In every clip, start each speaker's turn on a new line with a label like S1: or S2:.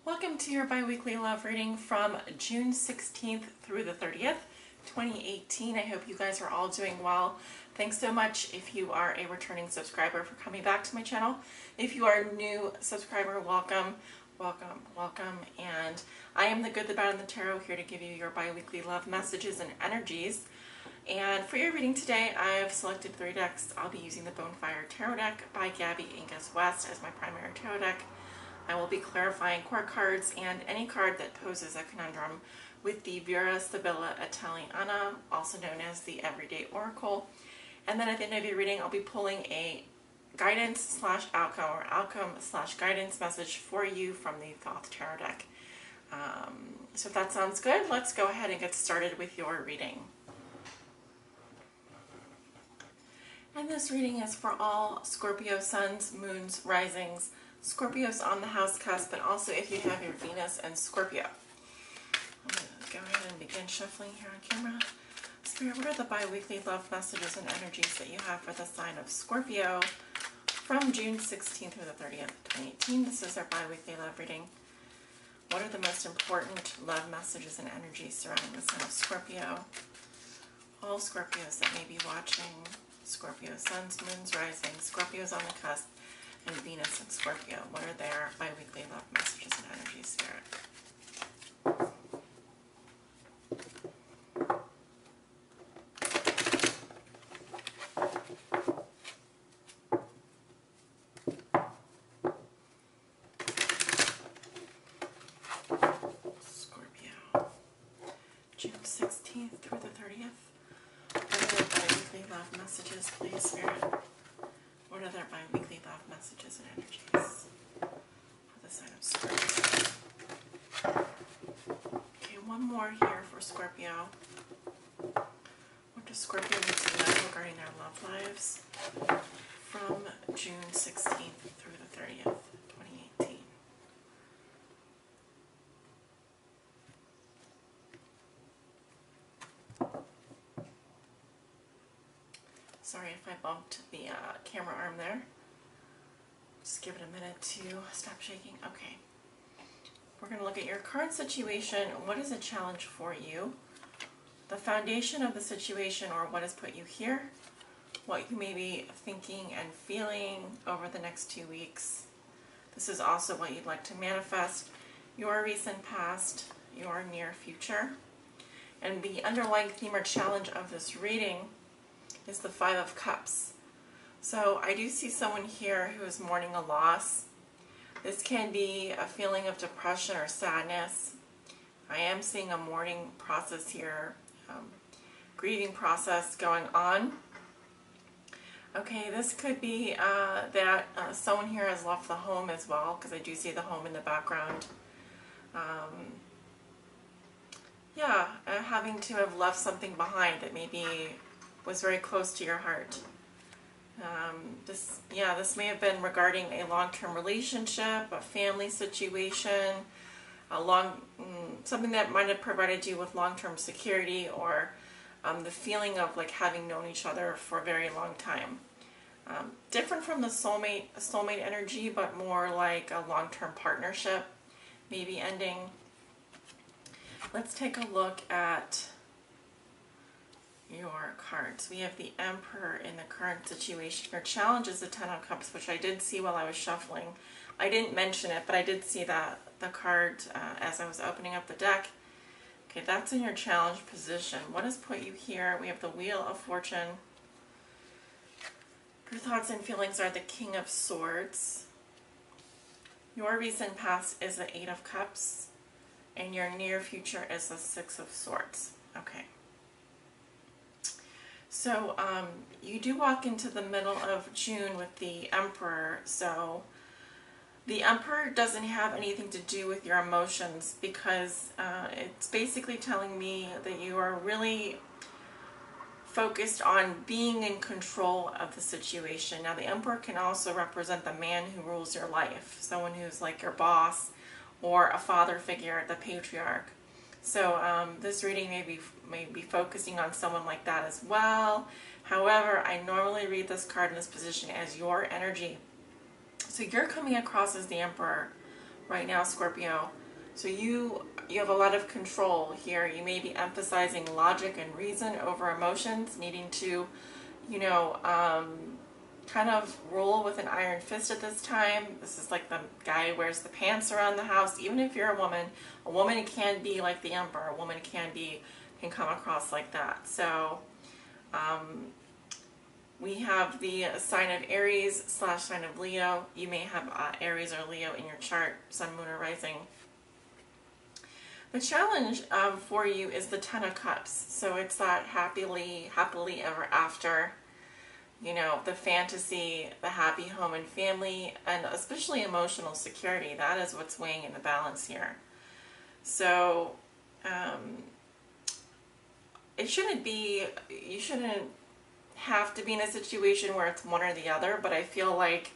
S1: Welcome to your bi-weekly love reading from June 16th through the 30th, 2018. I hope you guys are all doing well. Thanks so much if you are a returning subscriber for coming back to my channel. If you are a new subscriber, welcome, welcome, welcome. And I am the good, the bad, and the tarot, here to give you your bi-weekly love messages and energies. And for your reading today, I have selected 3 decks. I'll be using the Bonefire Tarot deck by Gabby Ingas West as my primary tarot deck. I will be clarifying core cards and any card that poses a conundrum with the Vera Sibilla Italiana, also known as the Everyday Oracle. And then at the end of your reading, I'll be pulling a guidance/outcome or outcome/guidance message for you from the Thoth Tarot deck. So if that sounds good, let's go ahead and get started with your reading. And this reading is for all Scorpio Suns, Moons, Risings, Scorpios on the house cusp, and also if you have your Venus and Scorpio. I'm going to go ahead and begin shuffling here on camera. Spirit, what are the bi-weekly love messages and energies that you have for the sign of Scorpio from June 16th through the 30th, 2018? This is our bi-weekly love reading. What are the most important love messages and energies surrounding the sign of Scorpio? All Scorpios that may be watching, Scorpio Suns, Moons, Rising, Scorpios on the cusp, and Venus and Scorpio. What are their bi-weekly love messages and energies, Spirit? Scorpio, June 16th through the 30th. What are their bi-weekly love messages, please, Spirit? What are their bi-weekly love messages and energies for the sign of Scorpio? Okay, one more here for Scorpio. What does Scorpio need to know regarding their love lives from June 16th through the 30th, 2018? Sorry if I bumped the camera arm there. Just give it a minute to stop shaking. Okay. We're going to look at your current situation. What is a challenge for you? The foundation of the situation, or what has put you here. What you may be thinking and feeling over the next 2 weeks. This is also what you'd like to manifest. Your recent past, your near future. And the underlying theme or challenge of this reading is the 5 of Cups. So I do see someone here who is mourning a loss. This can be a feeling of depression or sadness. I am seeing a mourning process here, grieving process going on. Okay, this could be that someone here has left the home as well, because I do see the home in the background. Having to have left something behind that maybe was very close to your heart. This may have been regarding a long-term relationship, a family situation, something that might have provided you with long-term security, or the feeling of like having known each other for a very long time. Different from the soulmate energy, but more like a long-term partnership maybe ending. Let's take a look at your cards. We have the Emperor in the current situation. Your challenge is the 10 of Cups, which I did see while I was shuffling. I didn't mention it, but I did see the card as I was opening up the deck. Okay, that's in your challenge position. What has put you here? We have the Wheel of Fortune. Your thoughts and feelings are the King of Swords. Your recent past is the 8 of Cups. And your near future is the 6 of Swords. Okay. So you do walk into the middle of June with the Emperor. So the Emperor doesn't have anything to do with your emotions, because it's basically telling me that you are really focused on being in control of the situation. Now the Emperor can also represent the man who rules your life, someone who's like your boss, or a father figure, the patriarch. So this reading may be focusing on someone like that as well. However, I normally read this card in this position as your energy. So you're coming across as the Emperor, right now, Scorpio. So you have a lot of control here. You may be emphasizing logic and reason over emotions, needing to, you know, kind of rule with an iron fist at this time. This is like the guy who wears the pants around the house. Even if you're a woman can be like the Emperor. A woman can come across like that. So we have the sign of Aries / sign of Leo. You may have Aries or Leo in your chart, Sun, Moon, or Rising. The challenge for you is the Ten of Cups. So it's that happily ever after, you know, the fantasy, the happy home and family, and especially emotional security. That is what's weighing in the balance here. So it shouldn't be, you shouldn't have to be in a situation where it's one or the other, but I feel like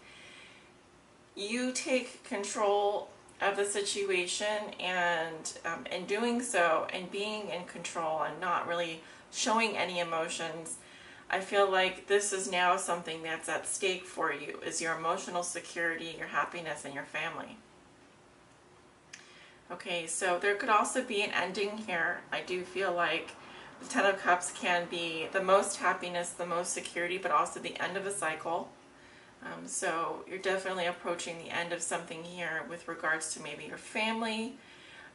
S1: you take control of the situation, and in doing so and being in control and not really showing any emotions, I feel like this is now something that's at stake for you, is your emotional security, your happiness, and your family. Okay, so there could also be an ending here. I do feel like the Ten of Cups can be the most happiness, the most security, but also the end of a cycle. So you're definitely approaching the end of something here with regards to maybe your family,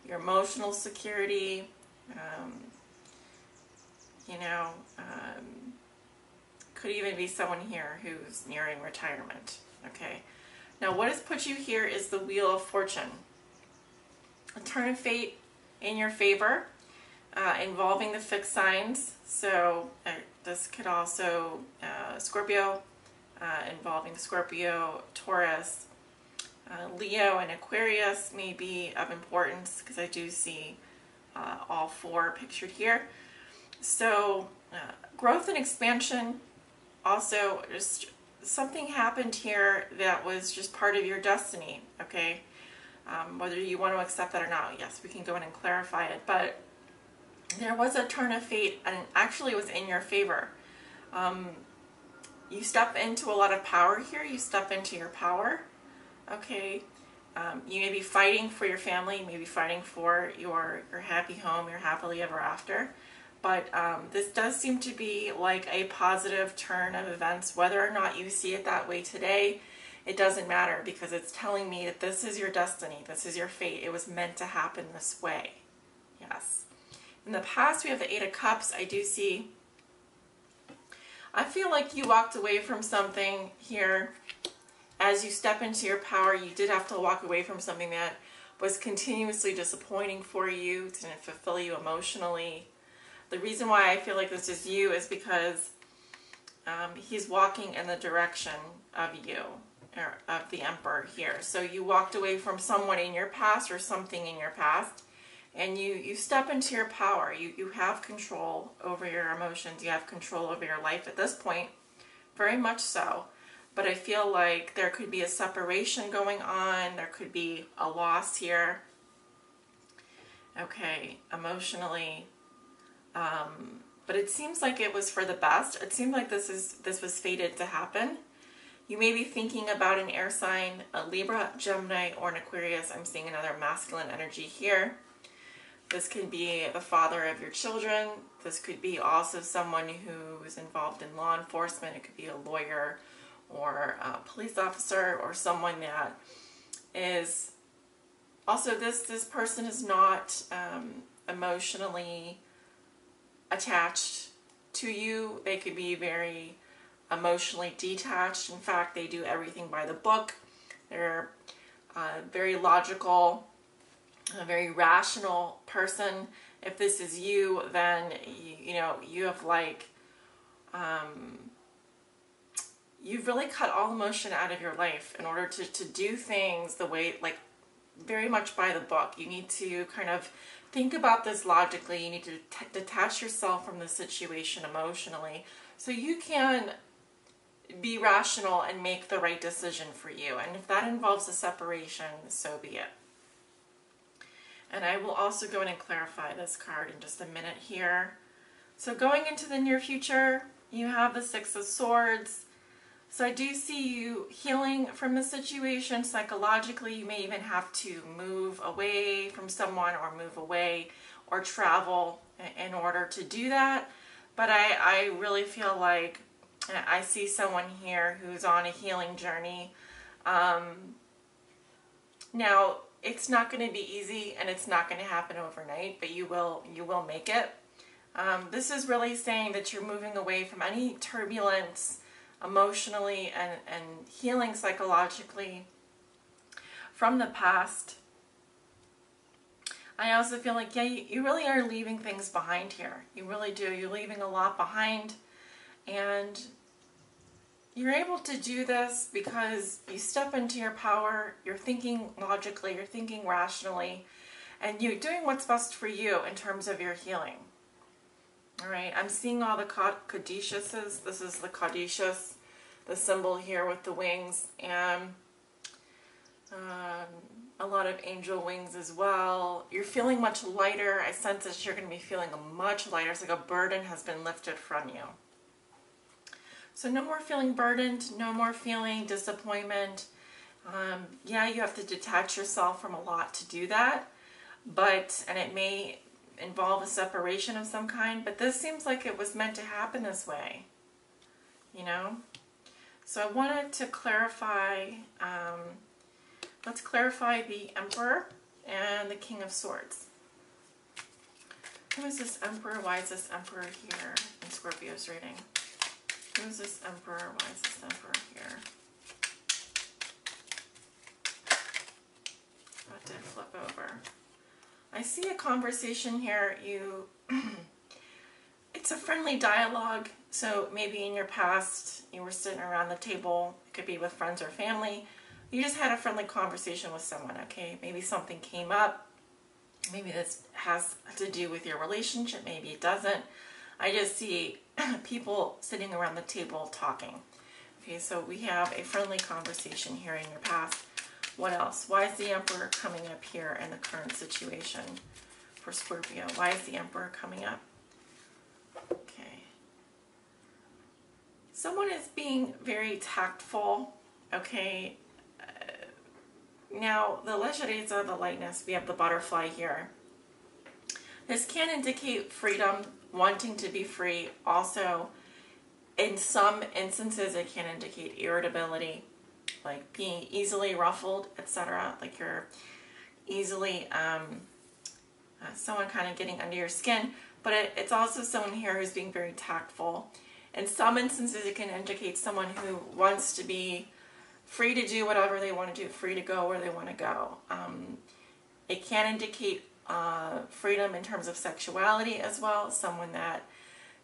S1: your emotional security, you know, could even be someone here who's nearing retirement. Okay, now what has put you here is the Wheel of Fortune. A turn of fate in your favor, involving the fixed signs. So this could also, Scorpio, involving Scorpio, Taurus, Leo, and Aquarius may be of importance, because I do see all four pictured here. So growth and expansion. Also, just something happened here that was just part of your destiny, okay? Whether you want to accept that or not, yes, we can go in and clarify it, but there was a turn of fate, and actually it was in your favor. You step into a lot of power here. You step into your power, okay? You may be fighting for your family. You may be fighting for your happy home, your happily ever after. But this does seem to be like a positive turn of events. Whether or not you see it that way today, it doesn't matter, because it's telling me that this is your destiny. This is your fate. It was meant to happen this way. Yes. In the past, we have the Eight of Cups. I do see, I feel like you walked away from something here. As you step into your power, you did have to walk away from something that was continuously disappointing for you, didn't fulfill you emotionally. The reason why I feel like this is you is because he's walking in the direction of you, or of the Emperor here. So you walked away from someone in your past or something in your past, and you step into your power. You have control over your emotions. You have control over your life at this point, very much so. But I feel like there could be a separation going on. There could be a loss here. Okay, emotionally. But it seems like it was for the best. It seemed like this was fated to happen. You may be thinking about an air sign, a Libra, Gemini, or an Aquarius. I'm seeing another masculine energy here. This could be the father of your children. This could be also someone who is involved in law enforcement. It could be a lawyer or a police officer, or someone that is also, this person is not emotionally attached to you. They could be very emotionally detached. In fact, they do everything by the book. They're very logical, a very rational person. If this is you, then you know, you have like you've really cut all emotion out of your life in order to do things the way, like, very much by the book. You need to kind of think about this logically. You need to detach yourself from the situation emotionally so you can be rational and make the right decision for you. And if that involves a separation, so be it. And I will also go in and clarify this card in just a minute here. So going into the near future, you have the Six of Swords. So I do see you healing from the situation psychologically. You may even have to move away from someone or move away or travel in order to do that. But I really feel like I see someone here who's on a healing journey. Now, it's not going to be easy and it's not going to happen overnight, but you will make it. This is really saying that you're moving away from any turbulence emotionally and healing psychologically from the past. I also feel like, yeah, you really are leaving things behind here. You really do. You're leaving a lot behind. And you're able to do this because you step into your power, you're thinking logically, you're thinking rationally, and you're doing what's best for you in terms of your healing. All right, I'm seeing all the caduceus. This is the caduceus, the symbol here with the wings, and a lot of angel wings as well. You're feeling much lighter. I sense that you're going to be feeling much lighter. It's like a burden has been lifted from you. So no more feeling burdened, no more feeling disappointment. Yeah, you have to detach yourself from a lot to do that, and it may involve a separation of some kind, but this seems like it was meant to happen this way, you know? So I wanted to clarify, let's clarify the Emperor and the King of Swords. Who is this Emperor? Why is this Emperor here in Scorpio's reading? Who is this Emperor? Why is this Emperor here? What did flip over? I see a conversation here. It's a friendly dialogue. So maybe in your past, you were sitting around the table. It could be with friends or family. You just had a friendly conversation with someone, okay? Maybe something came up. Maybe this has to do with your relationship. Maybe it doesn't. I just see people sitting around the table talking. Okay, so we have a friendly conversation here in your past. What else? Why is the Emperor coming up here in the current situation for Scorpio? Why is the Emperor coming up? Okay. Someone is being very tactful, okay? Now, the legereza, the lightness, we have the butterfly here. This can indicate freedom, wanting to be free. Also, in some instances, it can indicate irritability, like being easily ruffled, etc. Like you're easily, someone kind of getting under your skin. But it's also someone here who's being very tactful. In some instances, it can indicate someone who wants to be free to do whatever they want to do, free to go where they want to go. It can indicate freedom in terms of sexuality as well. Someone that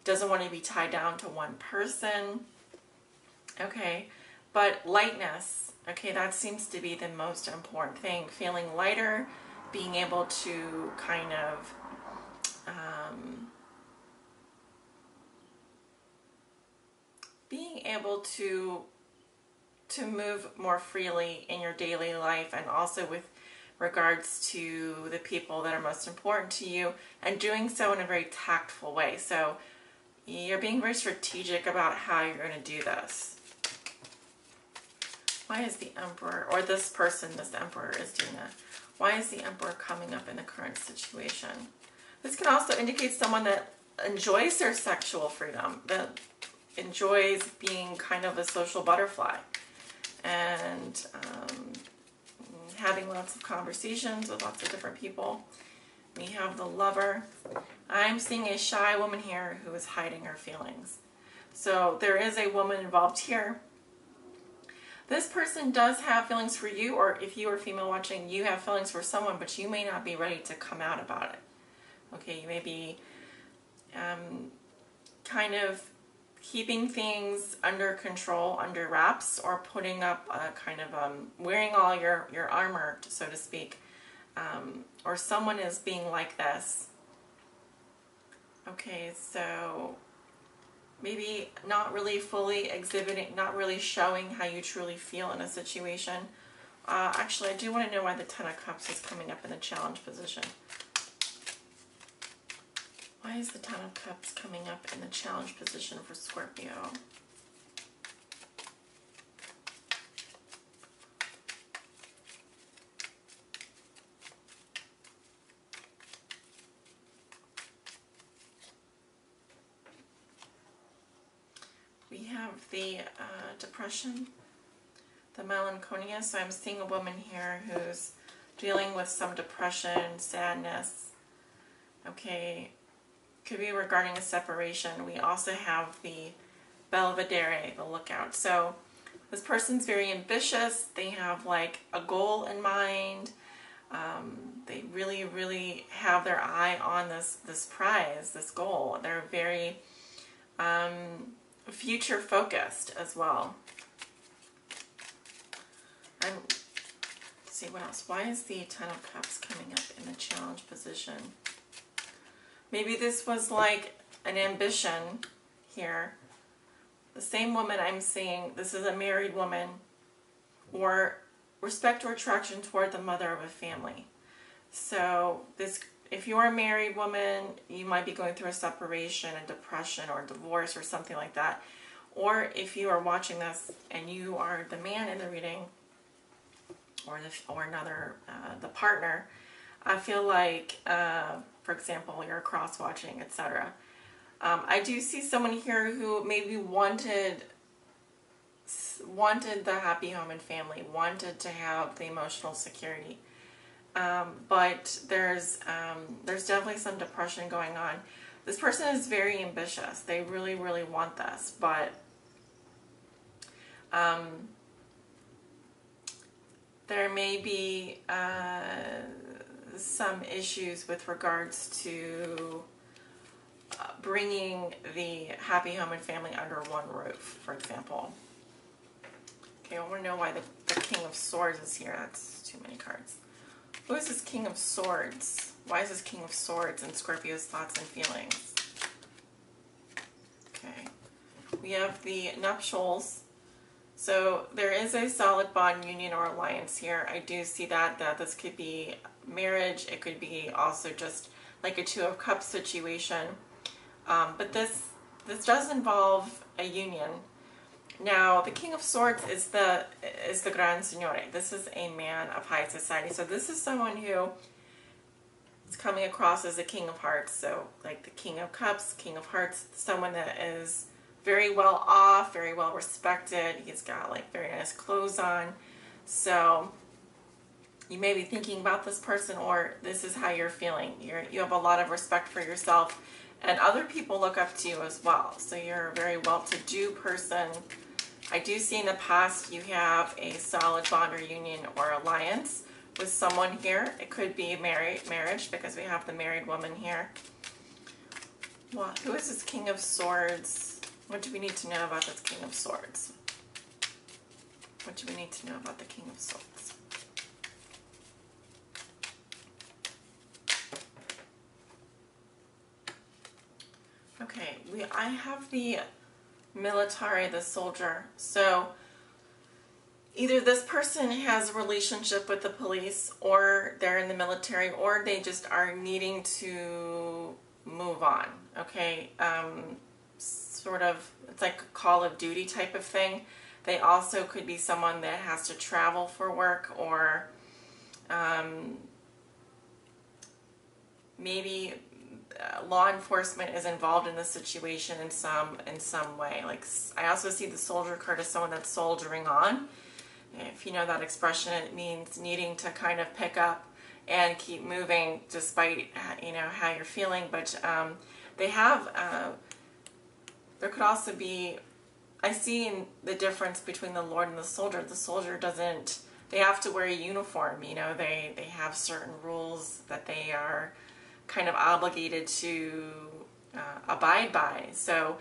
S1: doesn't want to be tied down to one person. Okay, but lightness, okay, that seems to be the most important thing. Feeling lighter, being able to kind of being able to move more freely in your daily life, and also with regards to the people that are most important to you, and doing so in a very tactful way. So you're being very strategic about how you're going to do this. Why is the Emperor, or this person, this Emperor is doing that? Why is the Emperor coming up in the current situation? This can also indicate someone that enjoys their sexual freedom, that enjoys being kind of a social butterfly, and having lots of conversations with lots of different people. We have the Lover. I'm seeing a shy woman here who is hiding her feelings. So there is a woman involved here. This person does have feelings for you, or if you are female watching, you have feelings for someone, but you may not be ready to come out about it. Okay, you may be kind of keeping things under control, under wraps, or putting up a kind of wearing all your armor, so to speak, or someone is being like this. Okay, so maybe not really fully exhibiting, not really showing how you truly feel in a situation. Actually, I do want to know why the Ten of Cups is coming up in the challenge position. Why is the Ten of Cups coming up in the challenge position for Scorpio? have the depression, the melancholia. So I'm seeing a woman here who's dealing with some depression, sadness. Okay, could be regarding a separation. We also have the Belvedere, the lookout. So this person's very ambitious. They have like a goal in mind. They really, really have their eye on this prize, this goal. They're very future focused as well. Let's see what else. Why is the Ten of Cups coming up in the challenge position? Maybe this was like an ambition here. The same woman I'm seeing, this is a married woman, or respect or attraction toward the mother of a family. So this, if you're a married woman, you might be going through a separation, a depression, or divorce, or something like that. Or if you are watching this and you are the man in the reading, or another, the partner, I feel like, for example, you're cross-watching, etc. I do see someone here who maybe wanted the happy home and family, wanted to have the emotional security, but there's definitely some depression going on. This person is very ambitious. They really, really want this, but there may be some issues with regards to bringing the happy home and family under one roof, for example. Okay, I want to know why the King of Swords is here. That's too many cards. Who is this King of Swords? Why is this King of Swords in Scorpio's thoughts and feelings? Okay, we have the nuptials. So there is a solid bond, union, or alliance here. I do see that this could be marriage. It could be also just like a Two of Cups situation. But this does involve a union. Now, the King of Swords is the Gran Signore. This is a man of high society. So this is someone who is coming across as a King of Hearts. So like the King of Cups, King of Hearts, someone that is very well off, very well respected. He's got like very nice clothes on. So you may be thinking about this person, or this is how you're feeling. You have a lot of respect for yourself, and other people look up to you as well. So you're a very well-to-do person. I do see in the past you have a solid bond or union or alliance with someone here. It could be marriage, because we have the married woman here. Well, who is this King of Swords? What do we need to know about this King of Swords? What do we need to know about the King of Swords? Okay, I have the military, the soldier. So either this person has a relationship with the police, or they're in the military, or they just are needing to move on. Okay, sort of, it's like a Call of Duty type of thing. They also could be someone that has to travel for work, or maybe law enforcement is involved in the situation in some way. Like, I also see the soldier card as someone that's soldiering on. If you know that expression, it means needing to kind of pick up and keep moving despite, you know, how you're feeling. But they have, there could also be, I see in the difference between the Lord and the soldier. The soldier doesn't, they have to wear a uniform, you know, they have certain rules that they are kind of obligated to abide by. So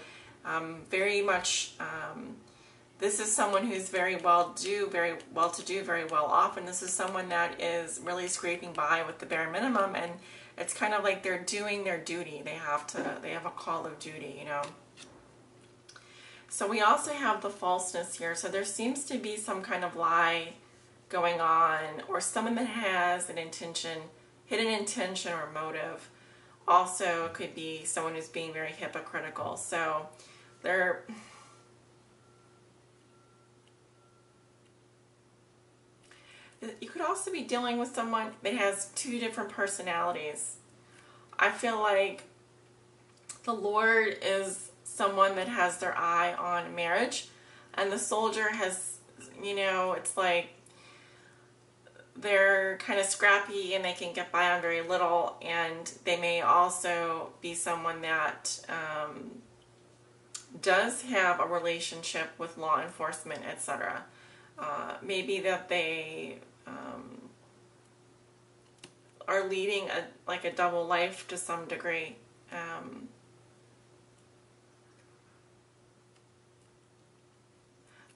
S1: very much, this is someone who's very well-to-do, very well off, and this is someone that is really scraping by with the bare minimum, and it's kind of like they're doing their duty. They have a call of duty, you know. So we also have the falseness here. So there seems to be some kind of lie going on, or someone that has an intention, hidden intention or motive. Also, it could be someone who's being very hypocritical. So you could also be dealing with someone that has two different personalities. I feel like the Lord is someone that has their eye on marriage. And the Soldier has, you know, it's like they're kind of scrappy and they can get by on very little. And they may also be someone that does have a relationship with law enforcement, etc. Maybe that they are leading a double life to some degree.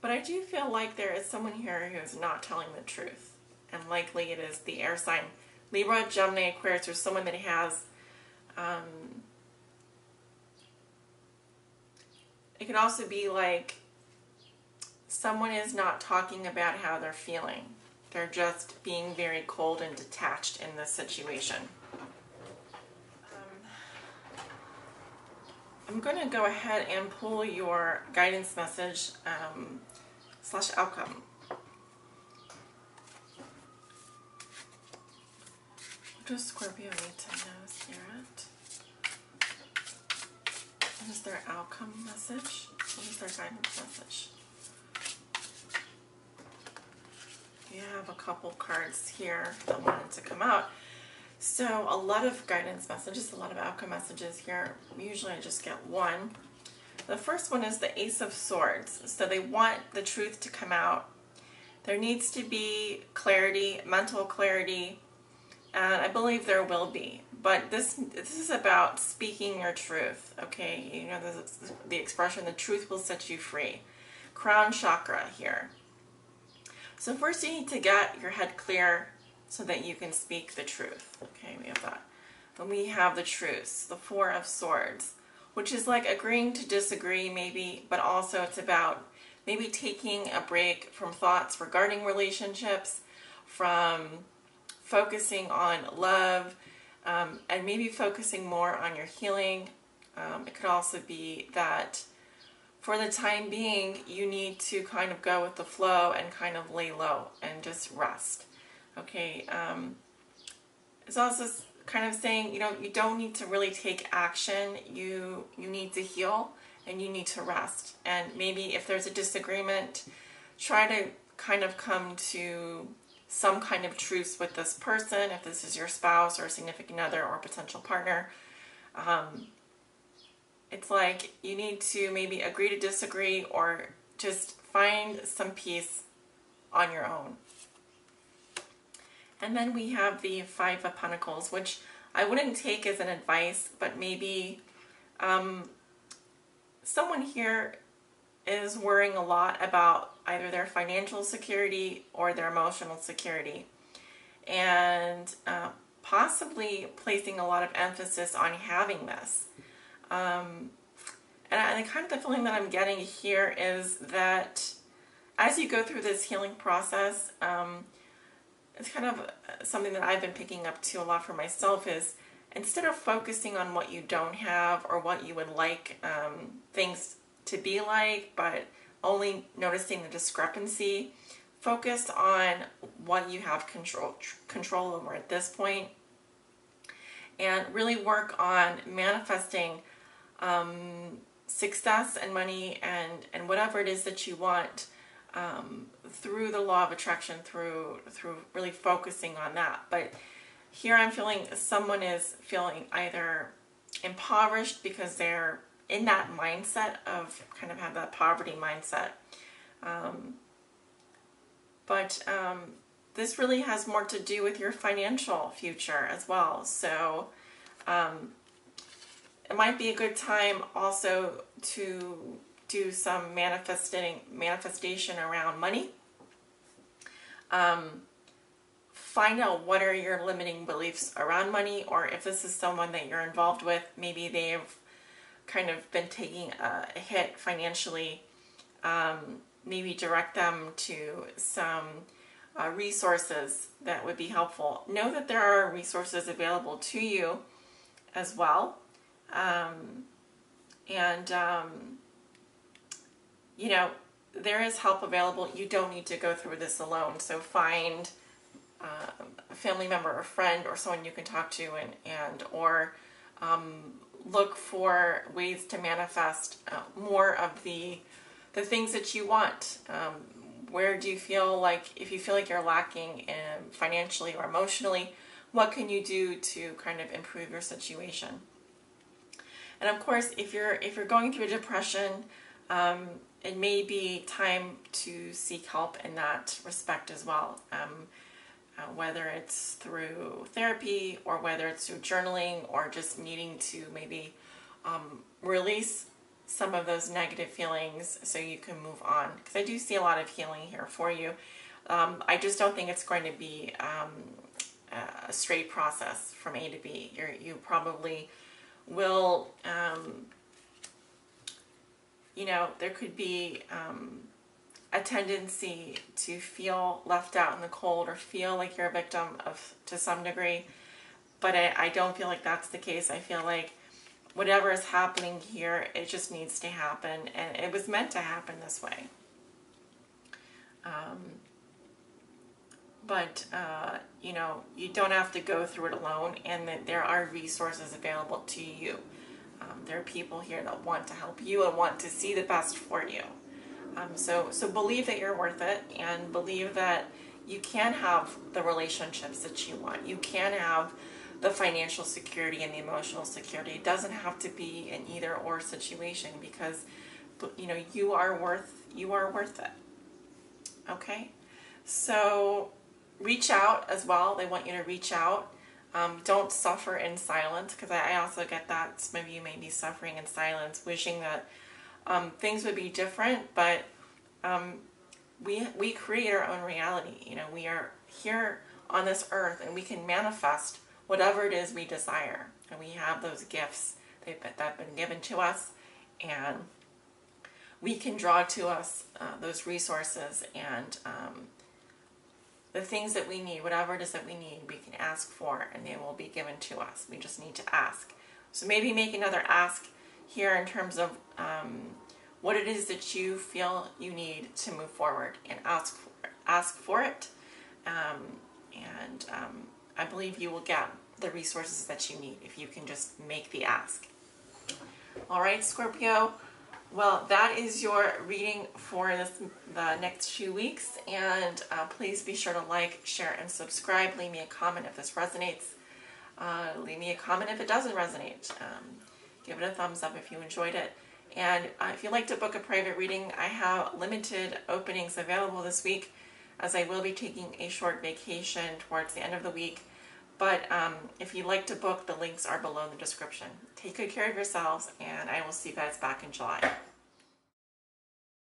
S1: But I do feel like there is someone here who is not telling the truth. And likely it is the air sign Libra, Gemini, Aquarius, or someone that has, it could also be like someone is not talking about how they're feeling. They're just being very cold and detached in this situation. I'm going to go ahead and pull your guidance message / outcome. What does Scorpio need to know, Spirit? What is their outcome message? What is their guidance message? You have a couple cards here that wanted to come out. So a lot of guidance messages, a lot of outcome messages here. Usually I just get one. The first one is the Ace of Swords. So they want the truth to come out. There needs to be clarity, mental clarity, and I believe there will be. But this is about speaking your truth, okay? You know, the expression, the truth will set you free. Crown chakra here. So first you need to get your head clear so that you can speak the truth. Okay, we have that. Then we have the truths, the Four of Swords, which is like agreeing to disagree maybe, but also it's about maybe taking a break from thoughts regarding relationships, from focusing on love, and maybe focusing more on your healing. It could also be that for the time being, you need to kind of go with the flow and kind of lay low and just rest. Okay, it's also kind of saying, you know, you don't need to really take action. You need to heal and you need to rest. And maybe if there's a disagreement, try to kind of come to some kind of truce with this person, if this is your spouse or significant other or potential partner. It's like you need to maybe agree to disagree or just find some peace on your own. And then we have the Five of Pentacles, which I wouldn't take as an advice, but maybe someone here is worrying a lot about either their financial security or their emotional security, and possibly placing a lot of emphasis on having this. And kind of the feeling that I'm getting here is that as you go through this healing process, it's kind of something that I've been picking up too a lot for myself, is instead of focusing on what you don't have or what you would like things to be like, but only noticing the discrepancy, focus on what you have control over at this point, and really work on manifesting success and money and whatever it is that you want, through the law of attraction, through really focusing on that. But here I'm feeling someone is feeling either impoverished because they're in that mindset of kind of have that poverty mindset. But this really has more to do with your financial future as well. So it might be a good time also to do some manifestation around money. Find out what are your limiting beliefs around money, or if this is someone that you're involved with, maybe they've kind of been taking a hit financially. Maybe direct them to some resources that would be helpful. Know that there are resources available to you as well. You know, there is help available. You don't need to go through this alone. So find a family member or friend or someone you can talk to, or look for ways to manifest more of the things that you want. Where do you feel like, if you feel like you're lacking financially or emotionally, what can you do to kind of improve your situation? And of course, if you're going through a depression, it may be time to seek help in that respect as well. Whether it's through therapy or whether it's through journaling or just needing to maybe release some of those negative feelings so you can move on. Because I do see a lot of healing here for you. I just don't think it's going to be a straight process from A to B. You probably will, you know, there could be a tendency to feel left out in the cold or feel like you're a victim of, to some degree, but I don't feel like that's the case. I feel like whatever is happening here, it just needs to happen, and it was meant to happen this way. But you know, you don't have to go through it alone, and that there are resources available to you. There are people here that want to help you and want to see the best for you. So believe that you're worth it, and believe that you can have the relationships that you want. You can have the financial security and the emotional security. It doesn't have to be an either or situation, because you know, you are worth it. Okay? So reach out as well. They want you to reach out. Don't suffer in silence, because I also get that. Some of you may be suffering in silence, wishing that things would be different, but we create our own reality. You know, we are here on this earth, and we can manifest whatever it is we desire. And we have those gifts that have been given to us, and we can draw to us those resources and the things that we need, whatever it is that we need, we can ask for, and they will be given to us. We just need to ask. So maybe make another ask here in terms of what it is that you feel you need to move forward, and ask for it. I believe you will get the resources that you need if you can just make the ask. All right, Scorpio. Well, that is your reading for the next few weeks, and please be sure to like, share, and subscribe. Leave me a comment if this resonates. Leave me a comment if it doesn't resonate. Give it a thumbs up if you enjoyed it. And if you'd like to book a private reading, I have limited openings available this week, as I will be taking a short vacation towards the end of the week. But if you'd like to book, the links are below in the description. Take good care of yourselves, and I will see you guys back in July.